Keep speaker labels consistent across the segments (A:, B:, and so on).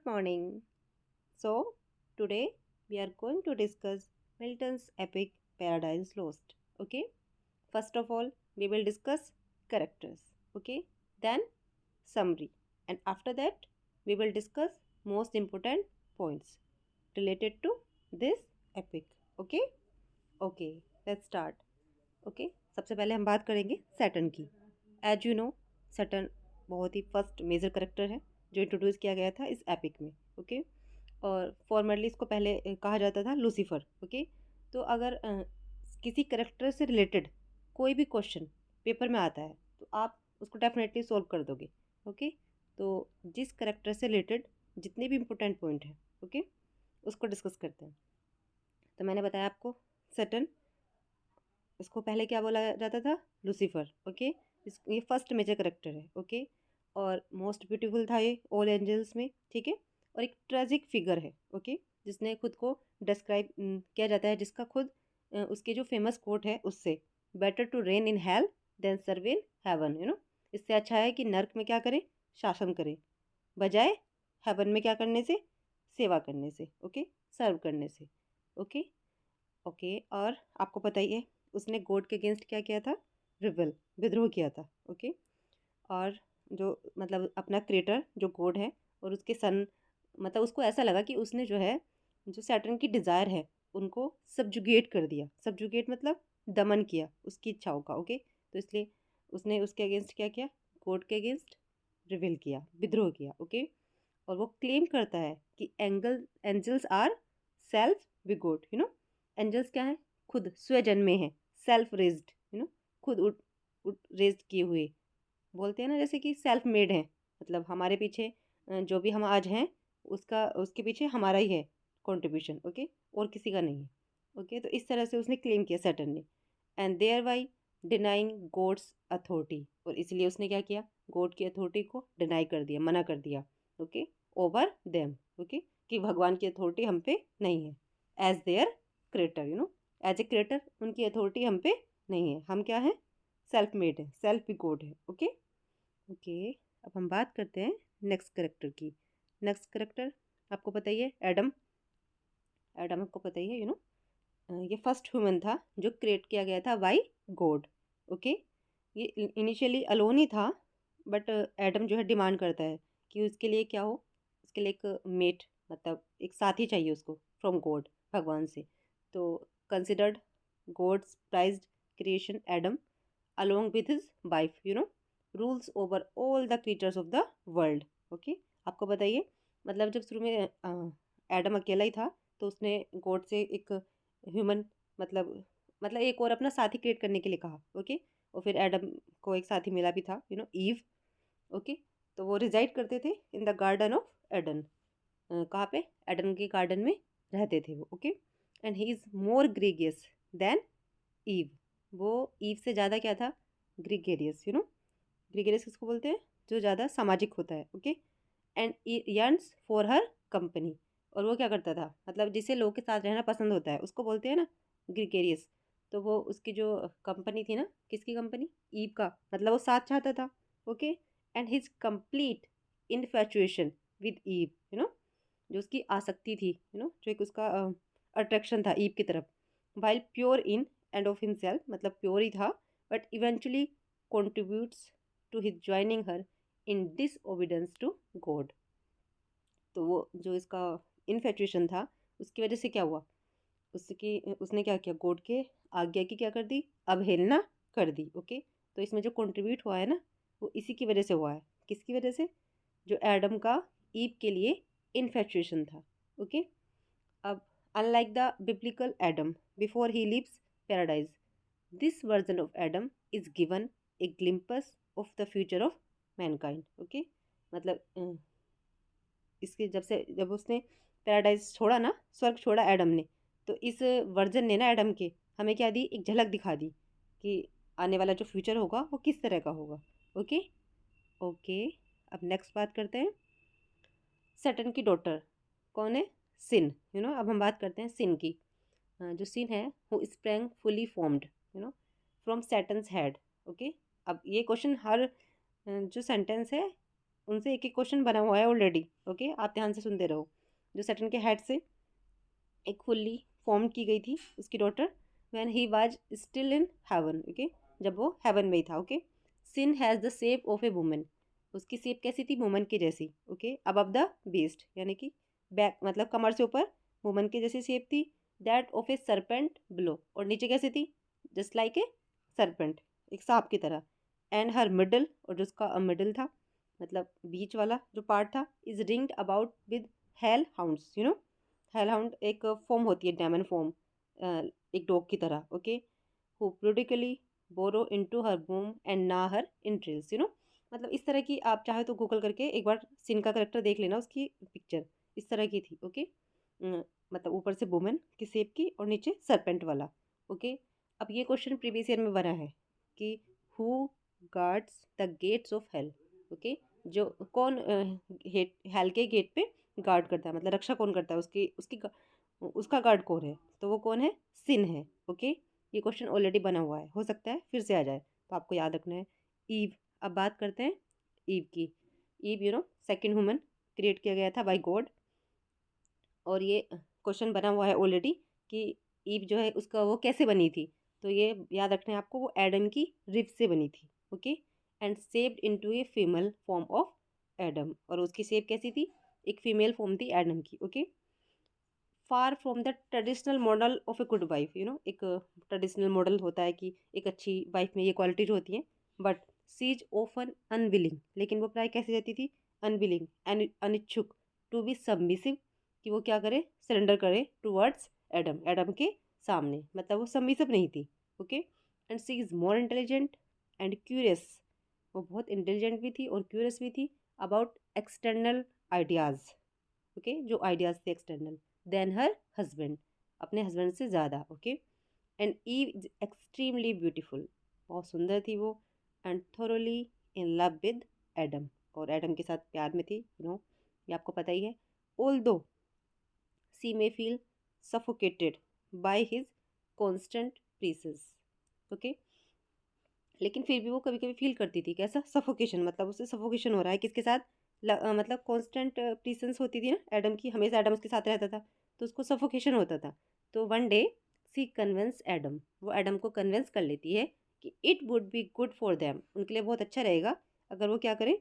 A: morning. So, today we are going to discuss Milton's epic Paradise Lost. Okay, first of all, we will discuss characters. Okay, then summary, and after that, we will discuss most important points related to this epic. Okay, okay, let's start. Okay सबसे पहले हम बात करेंगे Saturn की। As you know Saturn बहुत ही first major character है जो introduce किया गया था इस एपिक में। ओके और फॉर्मली इसको पहले कहा जाता था लूसीफर। ओके तो अगर किसी करेक्टर से रिलेटेड कोई भी क्वेश्चन पेपर में आता है तो आप उसको डेफिनेटली सॉल्व कर दोगे। ओके तो जिस करेक्टर से रिलेटेड जितने भी इम्पोर्टेंट पॉइंट हैं ओके उसको डिस्कस करते हैं। तो मैंने बताया आपको सैटर्न, इसको पहले क्या बोला जाता था, लूसीफर। ओके ये फर्स्ट मेजर करेक्टर है। ओके और मोस्ट ब्यूटीफुल था ये ऑल एंजल्स में। ठीक है और एक ट्रेजिक फिगर है। ओके जिसने खुद को डिस्क्राइब किया जाता है, जिसका खुद उसके जो फेमस कोट है उससे, better to reign in hell than serve in heaven. इससे अच्छा है कि नर्क में क्या करे, शासन करे, बजाय हेवन में क्या करने से, सेवा करने से। ओके सर्व करने से। ओके ओके और आपको पता ही है उसने गॉड के अगेंस्ट क्या किया था, रिबल, विद्रोह किया था। ओके और जो मतलब अपना क्रिएटर जो गॉड है और उसके सन, मतलब उसको ऐसा लगा कि उसने जो है जो सैटर्न की डिज़ायर है उनको सब्जुगेट कर दिया। सब्जुगेट मतलब दमन किया उसकी इच्छाओं का। ओके तो इसलिए उसने उसके अगेंस्ट क्या किया, गॉड के अगेंस्ट रिविल किया, विद्रोह किया। ओके और वो क्लेम करता है कि एंजल्स आर सेल्फ बिगोट। एंजल्स क्या है, खुद स्वजन्मे हैं, सेल्फ रेज्ड। खुद उठ उठ रेज्ड किए हुए, बोलते हैं ना जैसे कि सेल्फ मेड हैं, मतलब हमारे पीछे जो भी हम आज हैं उसका उसके पीछे हमारा ही है कंट्रीब्यूशन। ओके और किसी का नहीं है। ओके तो इस तरह से उसने क्लेम किया सैटर्न ने, and thereby denying God's authority, और इसलिए उसने क्या किया, गॉड की अथॉरिटी को डिनाई कर दिया, मना कर दिया। Okay over them. ओके कि भगवान की अथॉरिटी हम पे नहीं है, as their creator. As a creator उनकी अथॉरिटी हम पे नहीं है, हम क्या है, सेल्फ मेड है, सेल्फ भी गॉड है। ओके ओके अब हम बात करते हैं नेक्स्ट करेक्टर की। नेक्स्ट करेक्टर आपको पता ही है, एडम। एडम आपको पता ही है ये फर्स्ट ह्यूमन था जो क्रिएट किया गया था बाई गॉड। ओके ये इनिशियली अलोन ही था, बट एडम जो है डिमांड करता है कि उसके लिए क्या हो, उसके लिए एक मेट, मतलब एक साथी चाहिए उसको फ्रॉम गॉड, भगवान से। तो considered God's prized creation Adam along with his wife rules over all the creatures of the world. Okay आपको बताइए, मतलब जब शुरू में एडम अकेला ही था तो उसने गॉड से एक ह्यूमन, मतलब एक और अपना साथी क्रिएट करने के लिए कहा। ओके और फिर एडम को एक साथी मिला भी था, ईव। ओके तो वो रिजाइड करते थे in the garden of Eden. कहाँ पे, एडन के गार्डन में रहते थे वो। Okay and he is more gregarious than Eve. वो ईव से ज़्यादा क्या था, ग्रीगेरियस। ग्रीगेरियस किसको बोलते हैं, जो ज़्यादा सामाजिक होता है। Okay and yearns for her company, और वो क्या करता था, मतलब जिसे लोग के साथ रहना पसंद होता है उसको बोलते हैं ना ग्रीगेरियस। तो वो उसकी जो कंपनी थी ना, किसकी कंपनी, ईव का, मतलब वो साथ चाहता था। Okay and his complete infatuation with Eve, जो उसकी आसक्ति थी, जो एक उसका अट्रैक्शन था ईव की तरफ, while pure in end of himself, मतलब प्योर ही था, but eventually contributes to his joining her in disobedience to God। तो वो जो इसका इन्फेचुएशन था उसकी वजह से क्या हुआ, उसकी उसने क्या किया, गॉड के आज्ञा की क्या कर दी, अवहेलना कर दी। ओके तो इसमें जो कंट्रीब्यूट हुआ है ना वो इसी की वजह से हुआ है। किसकी वजह से, जो एडम का ईव के लिए इन्फेचुएशन था। ओके अब unlike the biblical Adam before he leaves paradise, this version of Adam is given a glimpse of the future of mankind. Okay मतलब इसके जब उसने पैराडाइज छोड़ा ना, स्वर्ग छोड़ा एडम ने, तो इस वर्जन ने ना एडम के हमें क्या दी, एक झलक दिखा दी कि आने वाला जो फ्यूचर होगा वो किस तरह का होगा। ओके ओके अब नेक्स्ट बात करते हैं, सैटर्न की डॉटर कौन है, सिन। अब हम बात करते हैं सिन की। जो सिन है वो sprang fully formed from Satan's head. Okay अब ये क्वेश्चन हर जो सेंटेंस है उनसे एक एक क्वेश्चन बना हुआ है ऑलरेडी। ओके, आप ध्यान से सुनते रहो। जो सैटर्न के हेड से एक फुल्ली फॉर्म की गई थी उसकी daughter when he was still in heaven. Okay, जब वो हेवन में ही था। Okay, sin has the shape of a woman, उसकी शेप कैसी थी, वुमन की जैसी। ओके, अबव द बेस्ट यानी कि बैक मतलब कमर से ऊपर वुमन की जैसी शेप थी। That of A serpent below, और नीचे कैसी थी, जस्ट लाइक ए सरपेंट, एक सांप की तरह। एंड हर मिडल, और जो उसका मिडल था मतलब बीच वाला जो पार्ट था, is ringed about with hell hounds. You know, hell hound एक फॉर्म होती है, डेमन फॉर्म, एक डॉग की तरह। Okay, who prodigally burrow into her बूम and gnaw her इंट्रेल्स। You know, मतलब इस तरह की, आप चाहे तो गूगल करके एक बार सिन का करेक्टर देख लेना, उसकी पिक्चर इस तरह की थी। ओके, मतलब ऊपर से वुमेन की शेप की और नीचे सरपेंट वाला। ओके, अब ये क्वेश्चन प्रीवियस ईयर में बना है कि who guards the gates of hello. Okay, जो कौन हेल के गेट पे गार्ड करता है, मतलब रक्षा कौन करता है उसकी उसकी उसका गार्ड कौन है, तो वो कौन है, सिन है। ओके, ये क्वेश्चन ऑलरेडी बना हुआ है, हो सकता है फिर से आ जाए, तो आपको याद रखना है। ईव, अब बात करते हैं ईव की। Eve you know second human create किया गया था बाय गॉड, और ये क्वेश्चन बना हुआ है ऑलरेडी कि ईव जो है उसका वो कैसे बनी थी, तो ये याद रखना है आपको, वो एडम की रिब से बनी थी। Okay, and saved into a female form of Adam, और उसकी शेप कैसी थी, एक फीमेल फॉर्म थी एडम की। Okay, far from the traditional model of a good wife. You know, एक ट्रेडिशनल मॉडल होता है कि एक अच्छी वाइफ में ये क्वालिटीज होती हैं, but she is often unwilling, लेकिन वो प्राय कैसी रहती थी, अनविलिंग, अनिच्छुक, टू बी सबमिसिव, कि वो क्या करे, सरेंडर करे टूवर्ड्स एडम, एडम के सामने, मतलब वो सबमिसिव नहीं थी। Okay, and she is more intelligent and curious, वो बहुत इंटेलिजेंट भी थी और क्यूरियस भी थी अबाउट एक्सटर्नल आइडियाज़। ओके, जो आइडियाज़ थे एक्सटर्नल, देन हर हस्बैंड, अपने हस्बैंड से ज़्यादा। Okay, and Eve is extremely beautiful, बहुत सुंदर थी वो, and thoroughly in love with Adam, और एडम के साथ प्यार में थी। यू नो, ये आपको पता ही है। Although she may feel suffocated by his constant presence. Okay, लेकिन फिर भी वो कभी कभी फील करती थी कैसा, सफोकेशन, मतलब उसे सफोकेशन हो रहा है किसके साथ, मतलब कांस्टेंट प्रीसेंस होती थी ना एडम की, हमेशा एडम उसके साथ रहता था, तो उसको सफोकेशन होता था। तो वन डे सी कन्विंस एडम, वो एडम को कन्विंस कर लेती है कि it would be good for them, उनके लिए बहुत अच्छा रहेगा अगर वो क्या करें,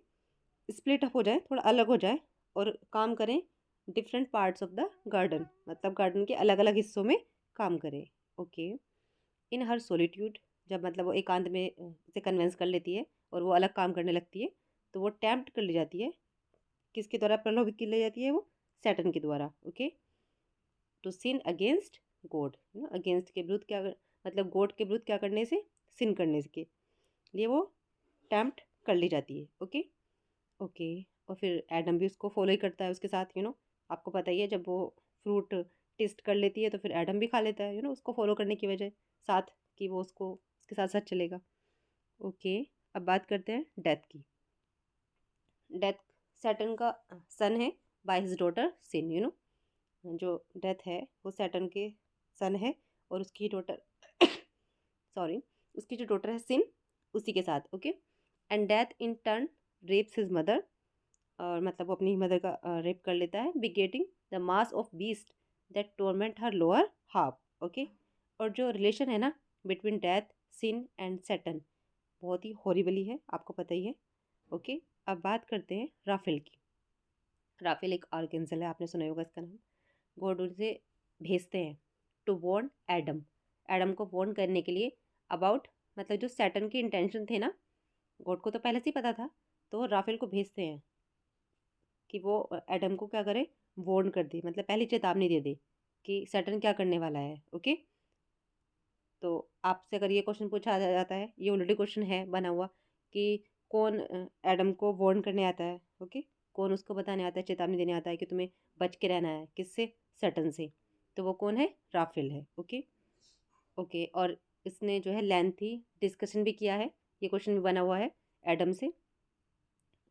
A: स्प्लिट अप हो जाए, थोड़ा अलग हो जाए, और काम करें different parts of the garden, मतलब गार्डन के अलग अलग हिस्सों में काम करें। ओके, इन हर सोलिट्यूड, जब मतलब वो एकांत में उसे कन्विंस कर लेती है और वो अलग काम करने लगती है, तो वो टेम्प्ट कर ली जाती है, किसके द्वारा प्रलोभित की ली जाती है, वो सैटर्न के द्वारा। Okay, to sin against God, against के विरुद्ध क्या मतलब गॉड के विरुद्ध क्या करने से, सिन करने के लिए वो टेम्प्ट कर ली जाती है। ओके, ओके, और फिर एडम भी उसको फॉलो ही करता है उसके साथ। आपको पता ही है, जब वो फ्रूट टेस्ट कर लेती है तो फिर एडम भी खा लेता है, उसको फॉलो करने की वजह साथ, कि वो उसको उसके साथ साथ चलेगा। ओके, अब बात करते हैं डेथ की। डेथ सैटर्न का सन है बाय हिज डॉटर सिन। जो डेथ है वो सैटर्न के सन है, और उसकी डॉटर सॉरी, उसकी जो डॉटर है सिन, उसी के साथ। Okay, and death in turn rapes his mother, और मतलब वो अपनी मदर का रेप कर लेता है, begetting the mass of beast that torment her lower half. Okay, और जो रिलेशन है ना between death, sin and Satan, बहुत ही हॉरिबली है, आपको पता ही है। ओके, अब बात करते हैं राफेल की। राफेल एक आर्केंजल है, आपने सुना ही होगा इसका नाम। गॉड उसे भेजते हैं टू वॉर्न एडम, एडम को वॉर्न करने के लिए अबाउट, मतलब जो सैटर्न के इंटेंशन थे ना, गॉड को तो पहले से ही पता था, तो राफेल को भेजते हैं कि वो एडम को क्या करे, वॉर्न कर दे, मतलब पहले चेतावनी दे दे कि सैटर्न क्या करने वाला है। ओके, तो आपसे अगर ये क्वेश्चन पूछा जाता है, ये ऑलरेडी क्वेश्चन है बना हुआ, कि कौन एडम को वार्न करने आता है। ओके, कौन उसको बताने आता है, चेतावनी देने आता है कि तुम्हें बच के रहना है, किससे, सैटर्न से, तो वो कौन है, राफेल है। ओके, ओके, और इसने जो है लेंथी डिस्कशन भी किया है, ये क्वेश्चन भी बना हुआ है एडम से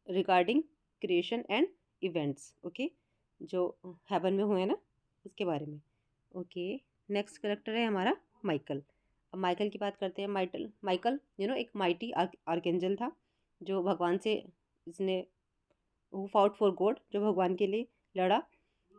A: regarding creation and events. Okay, जो हेवन में हुए ना उसके बारे में। ओके, नेक्स्ट करेक्टर है हमारा माइकल। अब माइकल की बात करते हैं। माइकल माइकल एक माइटी आर्केंजल था, जो भगवान से इसने हु फाउट फॉर गॉड, जो भगवान के लिए लड़ा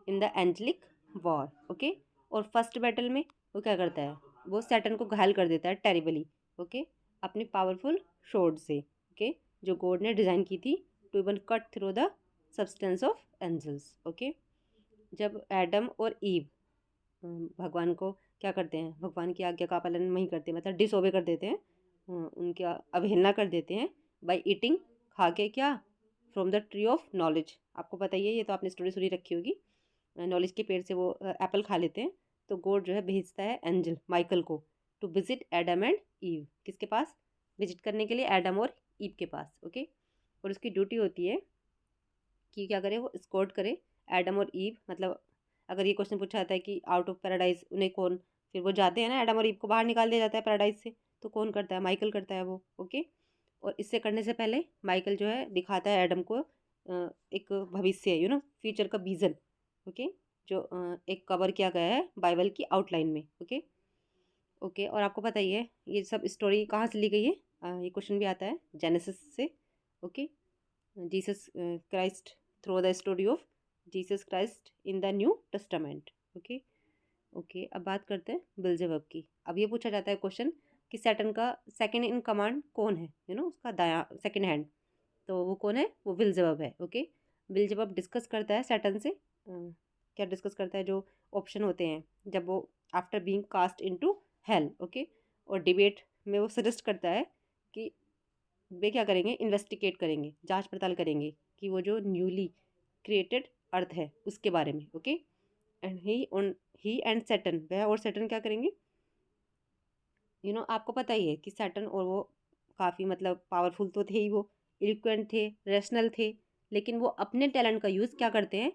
A: in the angelic war, okay. और फर्स्ट बैटल में वो क्या करता है, वो सैटर्न को घायल कर देता है टेरिबली, ओके, अपनी पावरफुल शॉर्ड से, ओके, जो गॉड ने डिज़ाइन की थी to even cut through the substance of angels, okay. जब एडम और ईव भगवान को क्या करते हैं, भगवान की आज्ञा का पालन नहीं करते, मतलब डिसओबे कर देते हैं, उनकी अवहेलना कर देते हैं बाय ईटिंग, खा के क्या, from the tree of knowledge. आपको पता ही है, ये तो आपने स्टोरी सुनी रखी होगी, नॉलेज के पेड़ से वो एप्पल खा लेते हैं। तो गॉड जो है भेजता है एंजल माइकल को to visit Adam and Eve, किसके पास, विजिट करने के लिए एडम और ईव के पास, ओके। और उसकी ड्यूटी होती है कि क्या करे, वो स्कॉट करे एडम और ईव, मतलब अगर ये क्वेश्चन पूछा जाता है कि आउट ऑफ पैराडाइज उन्हें कौन, फिर वो जाते हैं ना, एडम और ईव को बाहर निकाल दिया जाता है पैराडाइज से, तो कौन करता है, माइकल करता है वो, ओके। और इससे करने से पहले माइकल जो है दिखाता है एडम को एक भविष्य, फ्यूचर का विजन, ओके, जो एक कवर किया गया है बाइबल की आउटलाइन में, ओके। ओके, और आपको पता ही है ये सब स्टोरी कहाँ से ली गई है, ये क्वेश्चन भी आता है जेनेसिस से, okay. Jesus Christ, through the story of Jesus Christ in the new testament, okay. Okay, अब बात करते हैं बिल्जेबब की। अब ये पूछा जाता है क्वेश्चन कि सैटर्न का सेकंड इन कमांड कौन है, उसका दायां सेकंड हैंड, तो वो कौन है, वो बिल्जेबब है, ओके। बिल्जेबब डिस्कस करता है सैटर्न से, क्या डिस्कस करता है, जो ऑप्शन होते हैं जब वो after being cast into hell, okay. और डिबेट में वो सजेस्ट करता है कि वे क्या करेंगे, इन्वेस्टिगेट करेंगे, जांच पड़ताल करेंगे कि वो जो न्यूली क्रिएटेड अर्थ है उसके बारे में, okay. And he and Saturn, वह और सैटर्न क्या करेंगे, आपको पता ही है कि सैटर्न और वो काफ़ी मतलब पावरफुल तो थे ही, वो इलोक्वेंट थे, रैशनल थे, लेकिन वो अपने टैलेंट का यूज़ क्या करते हैं,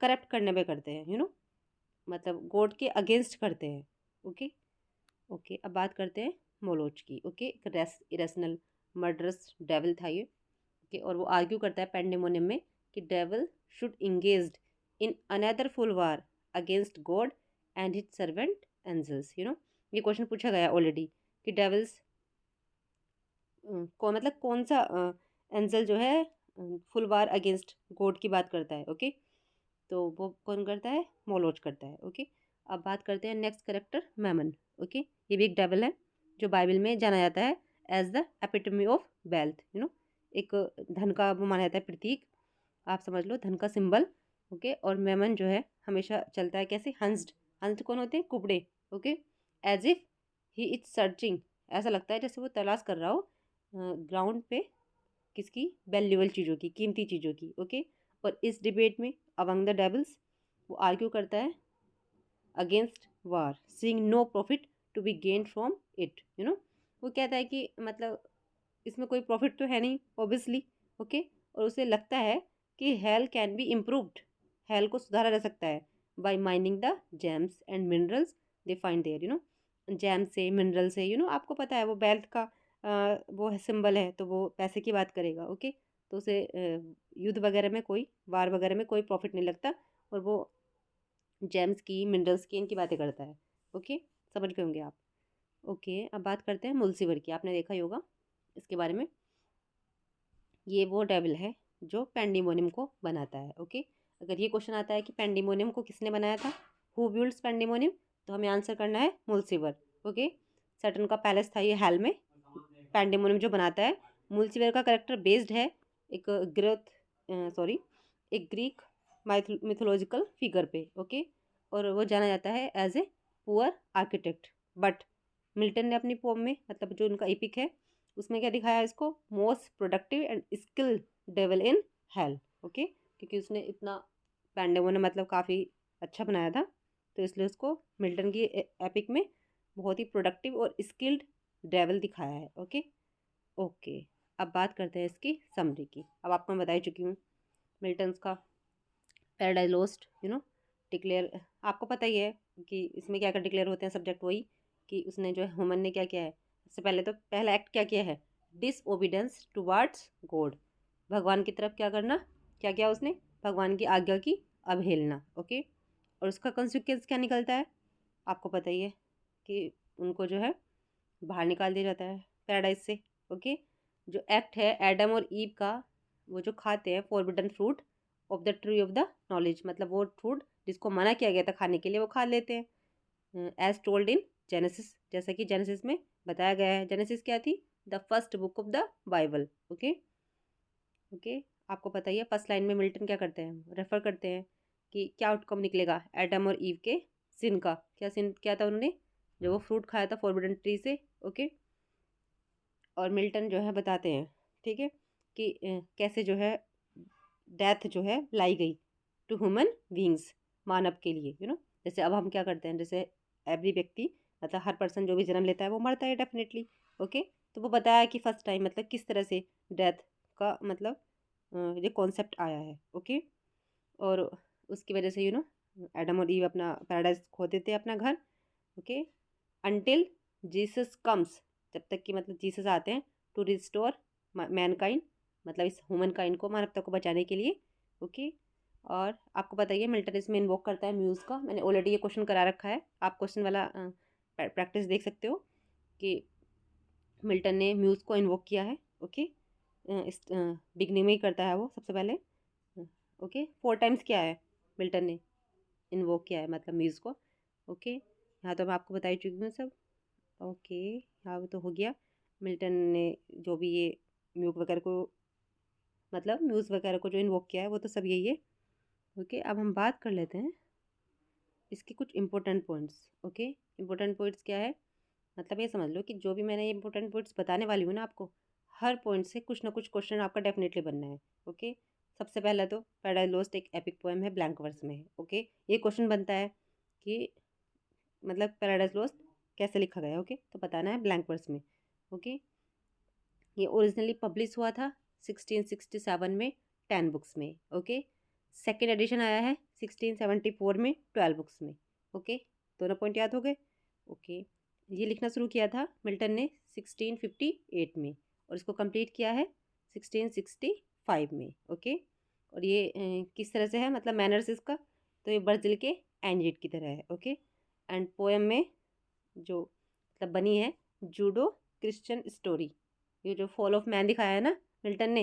A: करप्ट करने में करते हैं, मतलब गॉड के अगेंस्ट करते हैं, ओके। ओके, अब बात करते हैं मोलोच की, ओके। एक इरेशनल मर्डरस डेविल था ये, ओके। और वो आर्ग्यू करता है पेंडेमोनियम में कि devil should engaged in another full war against God and his servant angels, ये क्वेश्चन पूछा गया ऑलरेडी कि डेविल्स कौन, मतलब कौन सा एंजल जो है फुल वार अगेंस्ट गॉड की बात करता है, ओके। तो वो कौन करता है, मोलोच करता है, ओके। अब बात करते हैं नेक्स्ट करेक्टर मैमन, ओके। ये भी एक डेविल है जो बाइबल में जाना जाता है as the epitome of wealth, एक धन का वो माना जाता है प्रतीक, आप समझ लो धन का सिंबल, ओके। और मेमन जो है हमेशा चलता है कैसे, हंस्ड, हंस्ड कौन होते हैं, कुबड़े, okay. As if he is searching, ऐसा लगता है जैसे वो तलाश कर रहा हो ग्राउंड पे किसकी, वैल्यूएबल चीज़ों की, कीमती चीज़ों की, ओके। और इस डिबेट में अमंग द डेविल्स वो आर्ग्यू करता है against war, seeing no profit to be gain from it, वो कहता है कि मतलब इसमें कोई प्रॉफिट तो है नहीं ऑब्वियसली, ओके। और उसे लगता है कि hell can be improved, hell को सुधारा जा सकता है by mining the gems and minerals they find there, gem से, मिनरल से, आपको पता है वो वेल्थ का वो है सिंबल है, तो वो पैसे की बात करेगा, ओके। तो उसे युद्ध वगैरह में कोई, वार वगैरह में कोई प्रॉफिट नहीं लगता, और वो जेम्स की, मिनरल्स की, इनकी बातें करता है, ओके। समझ गए होंगे आप, ओके। अब बात करते हैं मुल्सिवर की, आपने देखा ही होगा इसके बारे में। ये वो डेविल है जो पेंडिमोनियम को बनाता है, ओके। अगर ये क्वेश्चन आता है कि पेंडिमोनियम को किसने बनाया था, हु बिल्ड्स पेंडिमोनियम, तो हमें आंसर करना है मुल्सिवर, ओके। सैटर्न का पैलेस था ये हेल में, पेंडिमोनियम जो बनाता है। मुल्सिवर का करेक्टर बेस्ड है एक एक ग्रीक मिथोलॉजिकल फिगर पे, ओके। और वो जाना जाता है as a poor architect, but Milton ने अपनी पोम में, मतलब जो उनका एपिक है उसमें क्या दिखाया है इसको, most productive and skill devil in hell, okay. क्योंकि उसने इतना पेंडेमोनियम मतलब काफ़ी अच्छा बनाया था, तो इसलिए उसको मिल्टन की एपिक में बहुत ही प्रोडक्टिव और स्किल्ड डेवल दिखाया है, ओके। ओके, अब बात करते हैं इसकी समरी की। अब आपको मैं बता ही चुकी हूँ मिल्टन्स का पैराडाइज लॉस्ट, डिक्लेयर, आपको पता ही है कि इसमें क्या क्या डिक्लेयर होते हैं सब्जेक्ट, वही कि उसने जो है ह्यूमन ने क्या किया है, सबसे पहले तो पहला एक्ट क्या किया है, डिसओबीडेंस टुवार्ड्स गॉड, भगवान की तरफ क्या करना, क्या किया उसने, भगवान की आज्ञा की अवहेलना, ओके। और उसका कंसिक्वेंस क्या निकलता है, आपको पता ही है कि उनको जो है बाहर निकाल दिया जाता है पैराडाइज से, ओके। जो एक्ट है एडम और ईव का, वो जो खाते हैं forbidden fruit of the tree of the knowledge, मतलब वो फ्रूट जिसको मना किया गया था खाने के लिए वो खा लेते हैं। एज टोल्ड इन जेनेसिस, जैसा कि जेनेसिस में बताया गया है। जेनेसिस क्या थी? The first book of the Bible. Okay okay, आपको पता ही है फर्स्ट लाइन में मिल्टन क्या करते हैं, रेफर करते हैं कि क्या आउटकम निकलेगा एडम और ईव के सिन का। क्या सिन क्या था उन्होंने? जो वो फ्रूट खाया था फॉरबिडन ट्री से। ओके, और मिल्टन जो है बताते हैं, ठीक है, कि कैसे जो है डेथ जो है लाई गई टू ह्यूमन बींग्स, मानव के लिए, जैसे अब हम क्या करते हैं, जैसे एवरी व्यक्ति, मतलब हर पर्सन जो भी जन्म लेता है वो मरता है डेफिनेटली। ओके, तो वो बताया कि फर्स्ट टाइम मतलब किस तरह से डेथ का मतलब ये कॉन्सेप्ट आया है। ओके, और उसकी वजह से एडम और ईव अपना पैराडाइज खो देते हैं, अपना घर। ओके, अनटिल जीसस कम्स, जब तक कि मतलब जीसस आते हैं टू रिस्टोर मैनकाइंड, मतलब इस ह्यूमन काइंड को, मानवता को बचाने के लिए। ओके, और आपको बताइए मिल्टन इसमें इन्वोक करता है म्यूज़ का। मैंने ऑलरेडी ये क्वेश्चन करा रखा है, आप क्वेश्चन वाला प्रैक्टिस देख सकते हो कि मिल्टन ने म्यूज़ को इन्वोक किया है। ओके, इस बिगनिंग में ही करता है वो सबसे पहले। ओके, 4 टाइम्स किया है मिल्टन ने इन्वोक किया है मतलब म्यूज़ को। ओके, यहाँ तो मैं आपको बता ही चुकी हूँ सब। ओके, हाँ वो तो हो गया। मिल्टन ने जो भी ये म्यूज़ वगैरह को, मतलब म्यूज़ वगैरह को जो इन्वोक किया है वो तो सब यही है। ओके, अब हम बात कर लेते हैं इसके कुछ important points. Okay, important points क्या है, मतलब ये समझ लो कि जो भी मैंने ये इंपॉर्टेंट पॉइंट्स बताने वाली हूँ ना आपको, हर पॉइंट से कुछ ना कुछ क्वेश्चन आपका डेफिनेटली बनना है। ओके, सबसे पहला तो पैराडाइज लॉस्ट एक एपिक पोएम है, ब्लैंक वर्स में है। ओके, ये क्वेश्चन बनता है कि मतलब पैराडाइज लॉस्ट कैसे लिखा गया है। ओके, तो बताना है ब्लैंक वर्स में। ओके, ये ओरिजिनली पब्लिश हुआ था 1667 में 10 बुक्स में। ओके, सेकेंड एडिशन आया है 1674 में 12 बुक्स में। ओके, दोनों पॉइंट याद हो गए। ओके, ये लिखना शुरू किया था मिल्टन ने 1658 में, और इसको कंप्लीट किया है 1665 में। ओके, और ये किस तरह से है, मतलब मैनर्स इसका, तो ये बर्जिल के एंजिड की तरह है। ओके, एंड पोएम में जो मतलब बनी है जूडो क्रिश्चियन स्टोरी, ये जो फॉल ऑफ मैन दिखाया है ना मिल्टन ने,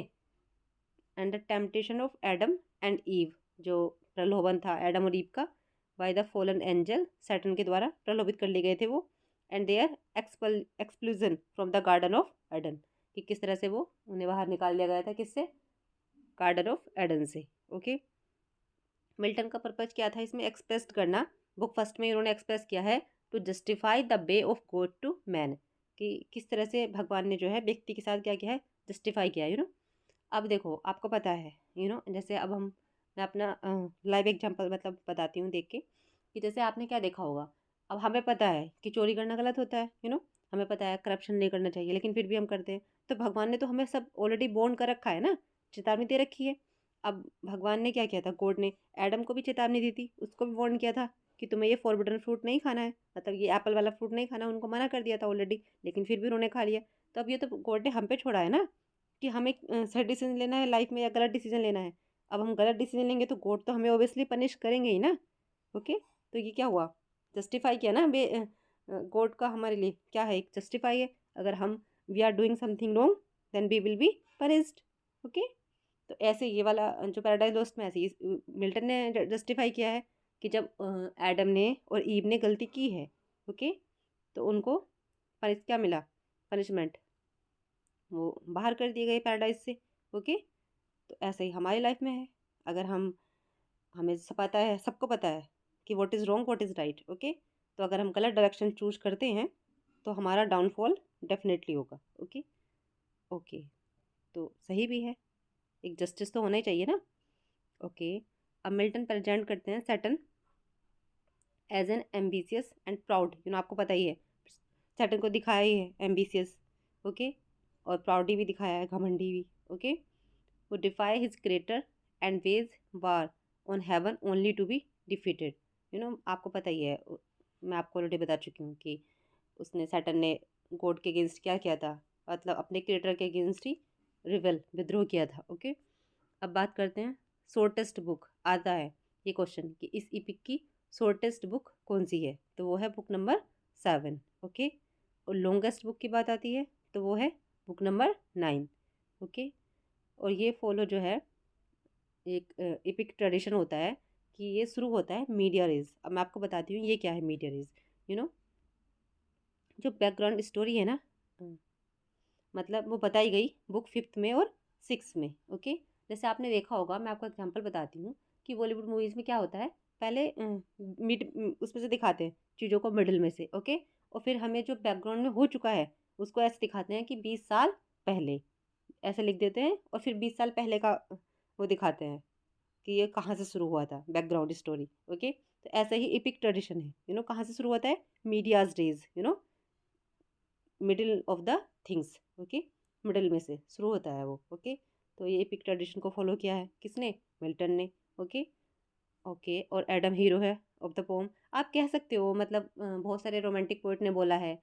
A: and the temptation of Adam and Eve, जो प्रलोभन था एडम और ईव का by the fallen angel, Satan के द्वारा प्रलोभित कर लिए गए थे वो, and their expulsion from the garden of Eden, कि किस तरह से वो उन्हें बाहर निकाल दिया गया था, किससे? गार्डन ऑफ एडन से। ओके, मिल्टन का पर्पज क्या था इसमें एक्सप्रेस करना, बुक फर्स्ट में उन्होंने एक्सप्रेस किया है to justify the way of God to man, कि किस तरह से भगवान ने जो है व्यक्ति के साथ क्या किया है, जस्टिफाई किया है। अब देखो आपको पता है जैसे अब हम, मैं अपना लाइव एग्जांपल मतलब बताती हूँ देख के, कि जैसे आपने क्या देखा होगा, अब हमें पता है कि चोरी करना गलत होता है, हमें पता है करप्शन नहीं करना चाहिए, लेकिन फिर भी हम करते हैं। तो भगवान ने तो हमें सब ऑलरेडी बोर्न कर रखा है ना, चेतावनी दे रखी है। अब भगवान ने क्या किया था, गॉड ने एडम को भी चेतावनी दी थी, उसको भी वार्न किया था कि तुम्हें ये फॉरबिडन फ्रूट नहीं खाना है, मतलब ये एप्पल वाला फ्रूट नहीं खाना, उनको मना कर दिया था ऑलरेडी, लेकिन फिर भी उन्होंने खा लिया। तो अब ये तो गॉड ने हम पे छोड़ा है ना, कि हमें सही डिसीजन लेना है लाइफ में या गलत डिसीजन लेना है। अब हम गलत डिसीजन लेंगे तो गॉड तो हमें ऑब्वियसली पनिश करेंगे ही ना। ओके, तो ये क्या हुआ, जस्टिफाई किया ना गॉड का हमारे लिए क्या है, एक जस्टिफाई है। अगर हम we are doing something wrong then we will be punished. Okay, तो ऐसे ये वाला जो पैराडाइज लॉस्ट में ऐसे मिल्टन ने जस्टिफाई किया है कि जब एडम ने और ईव ने गलती की है, ओके, तो उनको पनिश क्या मिला, पनिशमेंट, वो बाहर कर दिए गए पैराडाइज से। ओके, तो ऐसे ही हमारी लाइफ में है, अगर हम, हमें पता है, सबको पता है कि what is wrong what is right. Okay, तो अगर हम गलत डायरेक्शन चूज करते हैं तो हमारा डाउनफॉल डेफिनेटली होगा। ओके ओके, तो सही भी है, एक जस्टिस तो होना ही चाहिए ना। ओके, अब मिल्टन प्रेजेंट करते हैं Satan as an ambitious and proud, आपको पता ही है सैटर्न को दिखाया ही है एम्बिशियस। ओके, और प्राउडी भी दिखाया है, घमंडी भी। ओके, वो defy his creator and wage war on heaven only to be defeated. आपको पता ही है, मैं आपको ऑलरेडी बता चुकी हूँ कि उसने, सैटर्न ने गॉड के अगेंस्ट क्या किया था, मतलब अपने क्रिएटर के अगेंस्ट ही रिवेल, विद्रोह किया था। ओके, अब बात करते हैं शॉर्टेस्ट बुक, आता है ये क्वेश्चन कि इस इपिक की शॉर्टेस्ट बुक कौन सी है, तो वो है बुक नंबर 7। ओके, और लॉन्गेस्ट बुक की बात आती है तो वो है बुक नंबर 9। ओके, और ये फॉलो जो है एक एपिक ट्रेडिशन होता है कि ये शुरू होता है मीडिया रेज। अब मैं आपको बताती हूँ ये क्या है मीडिया रेज। यू नो जो बैकग्राउंड स्टोरी है ना, मतलब वो बताई गई बुक 5th में और 6th में। ओके, जैसे आपने देखा होगा, मैं आपको एग्जांपल बताती हूँ कि बॉलीवुड मूवीज़ में क्या होता है, पहले मिड उसमें से दिखाते हैं चीज़ों को मिडिल में से। ओके, और फिर हमें जो बैकग्राउंड में हो चुका है उसको ऐसे दिखाते हैं कि 20 साल पहले, ऐसे लिख देते हैं और फिर 20 साल पहले का वो दिखाते हैं कि ये कहाँ से शुरू हुआ था बैकग्राउंड स्टोरी। ओके, तो ऐसा ही एपिक ट्रेडिशन है। कहाँ से शुरू होता है, medias res, middle of the things. Okay, middle में से शुरू होता है वो। ओके, तो ये एपिक ट्रेडिशन को फॉलो किया है किसने, मिल्टन ने। ओके ओके, और एडम हीरो है ऑफ द पोम। आप कह सकते हो, मतलब बहुत सारे रोमांटिक पोइट ने बोला है,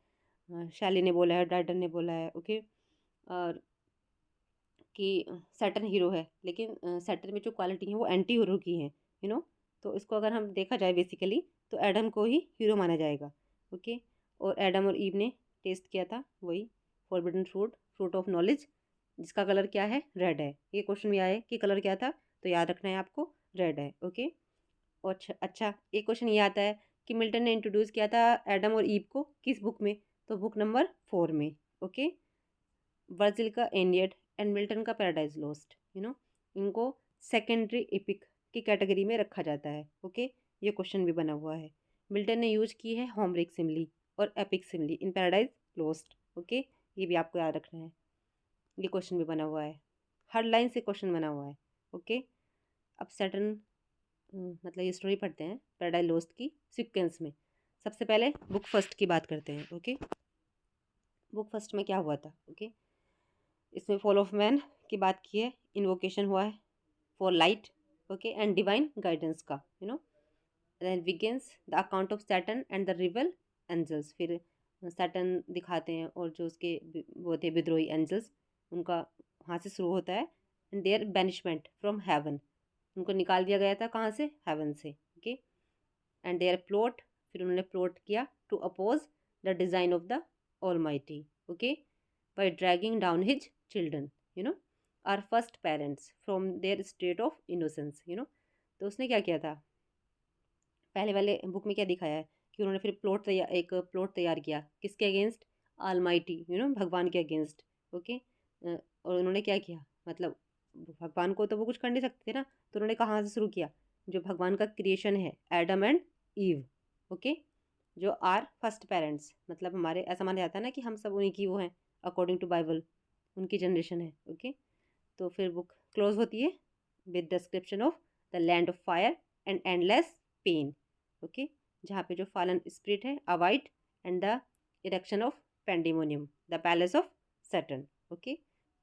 A: शैली ने बोला है, ड्राइडन ने बोला है। ओके, और कि सैटर्न हीरो है, लेकिन सैटर्न में जो क्वालिटी है वो एंटी हीरो की है। यू नो तो इसको अगर हम देखा जाए बेसिकली, तो एडम को ही हीरो माना जाएगा। ओके, और एडम और ईव ने टेस्ट किया था वही forbidden fruit, fruit of knowledge, जिसका कलर क्या है, रेड है। ये क्वेश्चन भी आए कि कलर क्या था, तो याद रखना है आपको, रेड है। ओके, और अच्छा, एक क्वेश्चन ये आता है कि मिल्टन ने इंट्रोड्यूस किया था एडम और ईव को किस बुक में, तो बुक नंबर 4 में। ओके, वर्जिल का एनियड एंड मिल्टन का पैराडाइज लॉस्ट। इनको सेकेंडरी एपिक की कैटेगरी में रखा जाता है। ओके, ये क्वेश्चन भी बना हुआ है। मिल्टन ने यूज की है होमरिक सिमली और एपिक सिमली इन पैराडाइज लॉस्ट। ओके, ये भी आपको याद रखना है, ये क्वेश्चन भी बना हुआ है, हर लाइन से क्वेश्चन बना हुआ है। ओके, अब सैटर्न मतलब ये स्टोरी पढ़ते हैं पैराडाइज लॉस्ट की सीक्वेंस में। सबसे पहले बुक फर्स्ट की बात करते हैं। ओके, बुक फर्स्ट में क्या हुआ था। ओके, इसमें फॉल ऑफ मैन की बात की है, इन्वोकेशन हुआ है for light. Okay, and divine guidance का। Then begins the account of Satan and the rebel angels. फिर सैटर्न दिखाते हैं और जो उसके वो थे विद्रोही एंजल्स, उनका वहाँ से शुरू होता है। And their banishment from heaven, उनको निकाल दिया गया था कहाँ से, हेवन से। ओके, एंड देयर प्लॉट, फिर उन्होंने प्लॉट किया to oppose the design of the Almighty. Okay, by dragging down his children, our first parents from their state of innocence। तो उसने क्या किया था, पहले वाले बुक में क्या दिखाया है कि उन्होंने फिर एक प्लॉट तैयार किया किसके अगेंस्ट, आलमाइटी, भगवान के अगेंस्ट। ओके, और उन्होंने क्या किया, मतलब भगवान को तो वो कुछ कर नहीं सकते थे ना, तो उन्होंने कहाँ से शुरू किया, जो भगवान का क्रिएशन है, एडम एंड ईव। ओके, जो आर फर्स्ट पेरेंट्स, मतलब हमारे ऐसा माना जाता है ना कि हम सब उन्हीं की वो हैं, अकॉर्डिंग टू बाइबल उनकी जनरेशन है। ओके, तो फिर बुक क्लोज होती है with description of the land of fire and endless pain. Okay, जहाँ पे जो फालन स्पिरिट है awake and the erection of pandemonium, the palace of Saturn. Okay,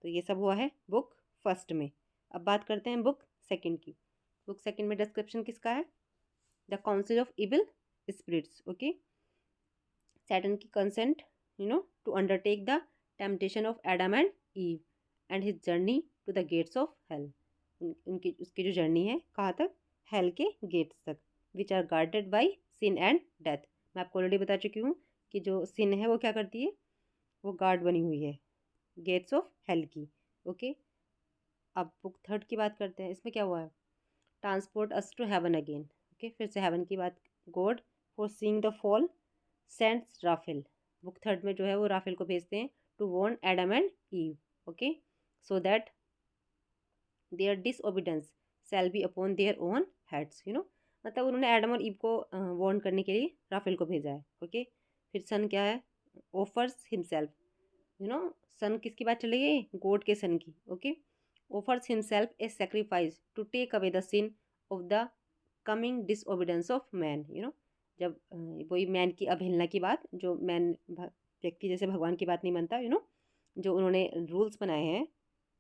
A: तो ये सब हुआ है बुक फर्स्ट में। अब बात करते हैं बुक सेकंड की। बुक सेकंड में डिस्क्रिप्शन किसका है, the council of evil spirits. Okay, Satan की consent to undertake the temptation of Adam and Eve and his journey to the gates of hell. उनकी उसकी जो जर्नी है कहाँ तक, हेल के गेट्स तक, which are guarded by sin and death. मैं आपको ऑलरेडी बता चुकी हूँ कि जो सिन है वो क्या करती है, वो गार्ड बनी हुई है गेट्स ऑफ हेल की। ओके, अब बुक थर्ड की बात करते हैं। इसमें क्या हुआ है, transport us to heaven again. Okay, फिर से हेवन की बात, God for seeing the fall sends Raphael. Book third में जो है वो राफेल को भेजते हैं to warn Adam and Eve. Okay, so that their disobedience shall be upon their own heads. मतलब उन्होंने एडम और ईव को वॉर्न करने के लिए राफेल को भेजा है। ओके, फिर सन क्या है, ऑफर्स हिमसेल्फ। सन किसकी बात चली गई, गॉड के सन की। Okay, offers himself a sacrifice to take away the sin of the coming disobedience of man. जब वही मैन की अवहेलना की बात, जो मैन व्यक्ति जैसे भगवान की बात नहीं मानता, जो उन्होंने रूल्स बनाए हैं,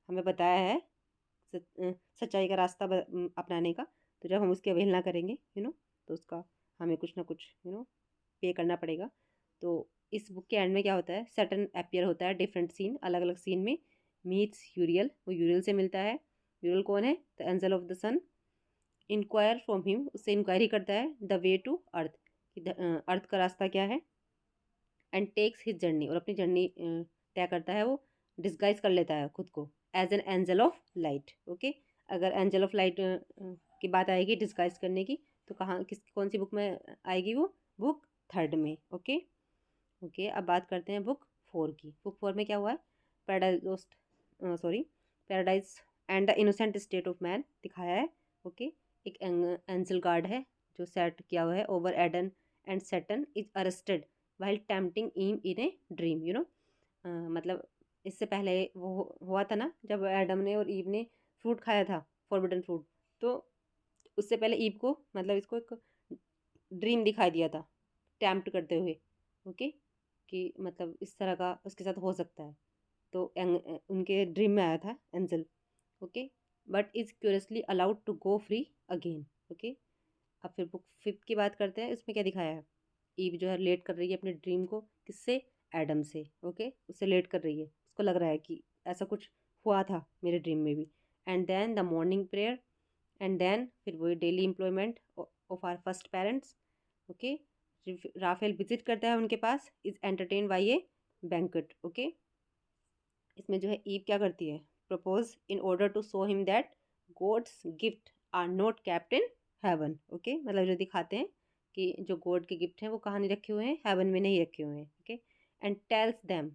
A: हमें बताया है सच्चाई का रास्ता अपनाने का, तो जब हम उसकी अवहेलना करेंगे तो उसका हमें कुछ ना कुछ पे करना पड़ेगा। तो इस बुक के एंड में क्या होता है, सैटर्न अपीयर होता है डिफरेंट सीन, अलग अलग सीन में, मीट्स यूरियल, वो यूरियल से मिलता है। यूरियल कौन है, the angel of the sun. Inquire from him, उससे इंक्वायरी करता है द वे टू अर्थ, कि अर्थ का रास्ता क्या है। एंड टेक्स हिज जर्नी, और अपनी जर्नी तय करता है वो, डिस्गाइज कर लेता है खुद को as an angel of light. Okay, अगर एंजल ऑफ लाइट की बात आएगी डिस्गाइज करने की, तो कौन सी बुक में आएगी वो? बुक 3 में। ओके ओके, अब बात करते हैं बुक 4 की। बुक 4 में क्या हुआ है? Paradise lost, sorry, paradise and the innocent state of man दिखाया है। ओके, एक एंजल गार्ड है जो सेट किया हुआ है over Eden and Saturn is arrested while tempting Eve in a dream. मतलब इससे पहले वो हुआ था ना, जब एडम ने और ईव ने फ्रूट खाया था, फॉरबिडन फ्रूट, तो उससे पहले ईव को, मतलब इसको एक ड्रीम दिखाई दिया था टैम्प्ट करते हुए। ओके, कि मतलब इस तरह का उसके साथ हो सकता है, तो उनके ड्रीम में आया था angel. Okay, but is curiously allowed to go free again. Okay, अब फिर बुक 5 की बात करते हैं। इसमें क्या दिखाया है? ईव जो है रिलेट कर रही है अपने ड्रीम को, किससे? एडम से। ओके, उससे रिलेट कर रही है, उसको लग रहा है कि ऐसा कुछ हुआ था मेरे ड्रीम में भी। And then the morning prayer, and then फिर वही daily employment of our first parents. Okay, Raphael visit करता है उनके पास, is entertained by a banquet. Okay, इसमें जो है ईव क्या करती है? Propose in order to show him that God's gift are not kept in heaven. Okay, मतलब जो दिखाते हैं कि जो गॉड के गिफ्ट हैं वो कहाँ नहीं रखे हुए हैं? हेवन में नहीं रखे हुए हैं। Okay, and tells them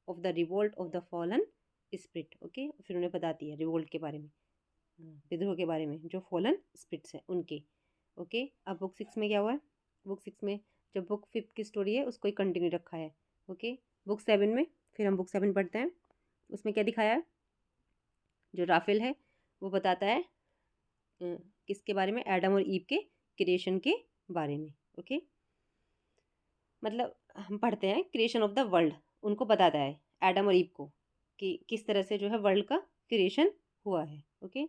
A: of the revolt of the fallen spirit. Okay, फिर उन्हें बताती है रिवोल्ट के बारे में, विद्रोह के बारे में, जो फॉलन स्पिरिट्स हैं उनके। ओके, अब बुक 6 में क्या हुआ है? बुक 6 में जो बुक 5 की स्टोरी है उसको ही कंटिन्यू रखा है। ओके, बुक 7 में फिर हम बुक 7 पढ़ते हैं। उसमें क्या दिखाया है? जो राफेल है वो बताता है किसके बारे में? एडम और ईव के क्रिएशन के बारे में। ओके, मतलब हम पढ़ते हैं क्रिएशन ऑफ द वर्ल्ड, उनको बताता है एडम और ईव को कि किस तरह से जो है वर्ल्ड का क्रिएशन हुआ है। ओके,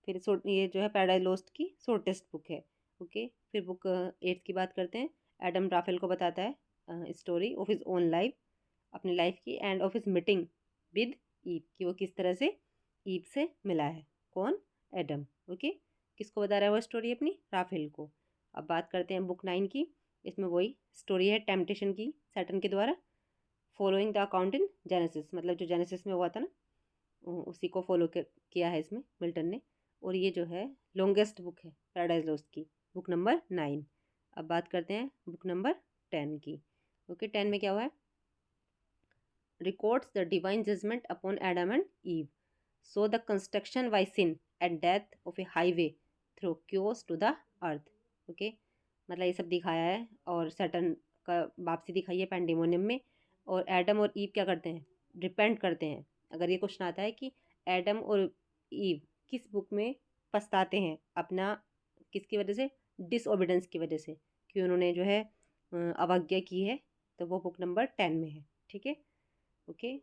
A: फिर ये जो है पैराडाइज लॉस्ट की शॉर्टेस्ट बुक है। ओके, फिर बुक 8 की बात करते हैं। एडम राफेल को बताता है story of his own life, अपनी लाइफ की, and of his meeting with Eve, कि वो किस तरह से ईव से मिला है। कौन? एडम। ओके, किसको बता रहा है वो स्टोरी? अपनी राफेल को। अब बात करते हैं बुक 9 की। इसमें वही स्टोरी है टेम्पटेशन की सैटर्न के द्वारा, following the account in genesis, मतलब जो जेनेसिस में हुआ था ना, उसी को फॉलो किया है इसमें मिल्टन ने। और ये जो है लॉन्गेस्ट बुक है पैराडाइज लॉस्ट की, बुक नंबर 9। अब बात करते हैं बुक नंबर 10 की। ओके, 10 में क्या हुआ है? records the divine judgment upon Adam and Eve. So the construction by sin and death of a highway through chaos to the earth. Okay, मतलब ये सब दिखाया है, और सैटर्न का वापसी दिखाई है पैंडेमोनियम में। और एडम और ईव क्या करते हैं? रिपेंट करते हैं। अगर ये क्वेश्चन आता है कि एडम और ईव किस बुक में पछताते हैं अपना, किसकी वजह से? डिसओबीडेंस की वजह से, कि उन्होंने जो है अवज्ञा की है, तो वो बुक नंबर 10 में है। ठीक है, ओके।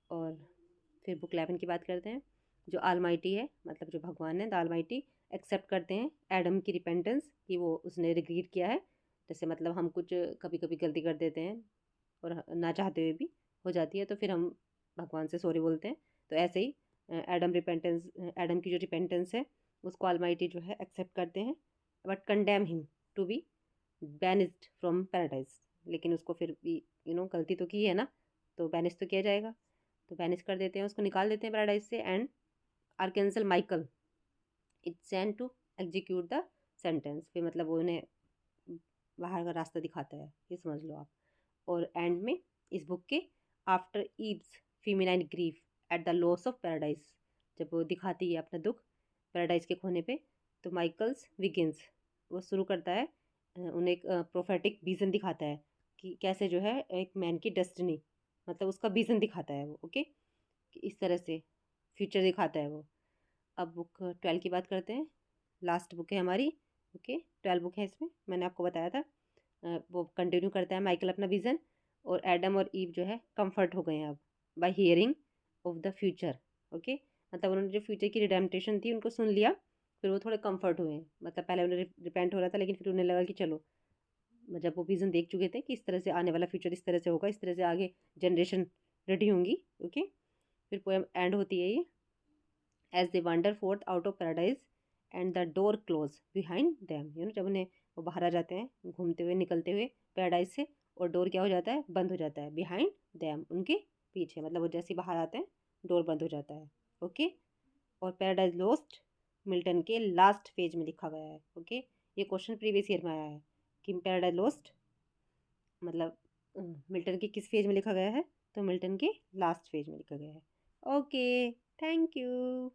A: और फिर बुक 11 की बात करते हैं। जो आलमाइटी है, मतलब जो भगवान है, द आलमाइटी एक्सेप्ट करते हैं एडम की रिपेंटेंस, कि वो उसने रिग्रेट किया है। जैसे मतलब हम कुछ कभी कभी गलती कर देते हैं और ना चाहते हुए भी हो जाती है, तो फिर हम भगवान से सॉरी बोलते हैं। तो ऐसे ही एडम की जो रिपेंटेंस है उसको आलमाइटी जो है एक्सेप्ट करते हैं, but condemn him to be banished from paradise. लेकिन उसको फिर भी गलती तो की है ना, तो बैनिश तो किया जाएगा, तो बैनिश कर देते हैं, उसको निकाल देते हैं पैराडाइज से। And archangel Michael it sent to execute the sentence, फिर मतलब वो उन्हें बाहर का रास्ता दिखाता है, ये समझ लो आप। और एंड में इस बुक के after Eve's feminine grief at the loss of paradise, जब वो दिखाती है अपना दुख पैराडाइज के खोने पे, तो माइकल्स विगिंस वो शुरू करता है, उन्हें एक प्रोफेटिक विज़न दिखाता है कि कैसे जो है एक मैन की डेस्टिनी, मतलब उसका विज़न दिखाता है वो। ओके, कि इस तरह से फ्यूचर दिखाता है वो। अब बुक 12 की बात करते हैं, लास्ट बुक है हमारी। ओके, 12 बुक है इसमें, मैंने आपको बताया था। वो कंटिन्यू करता है माइकल अपना विज़न, और एडम और ईव जो है कंफर्ट हो गए हैं अब bye hearing of the future. Okay, मतलब उन्होंने जो फ्यूचर की रिडेम्पटेशन थी उनको सुन लिया, फिर वो थोड़े कंफर्ट हुए हैं। मतलब पहले उन्हें रिपेंट हो रहा था, लेकिन फिर उन्हें लगा कि चलो, जब वो विज़न देख चुके थे कि इस तरह से आने वाला फ्यूचर इस तरह से होगा, इस तरह से आगे जनरेशन रेडी होंगी। ओके, फिर पोएम एंड होती है ये, as they wander forth out of paradise and the door close behind them. जब उन्हें वो बाहर आ जाते हैं घूमते हुए, निकलते हुए पैराडाइज से, और डोर क्या हो जाता है? बंद हो जाता है, बिहाइंड देम, उनके पीछे। मतलब वो जैसे ही बाहर आते हैं डोर बंद हो जाता है। ओके। और पैराडाइज लॉस्ट मिल्टन के लास्ट पेज में लिखा गया है। ओके, ये क्वेश्चन प्रीवियस ईयर में आया है कि पैराडाइज लॉस्ट मतलब मिल्टन के किस पेज में लिखा गया है, तो मिल्टन के लास्ट पेज में लिखा गया है। Okay, thank you.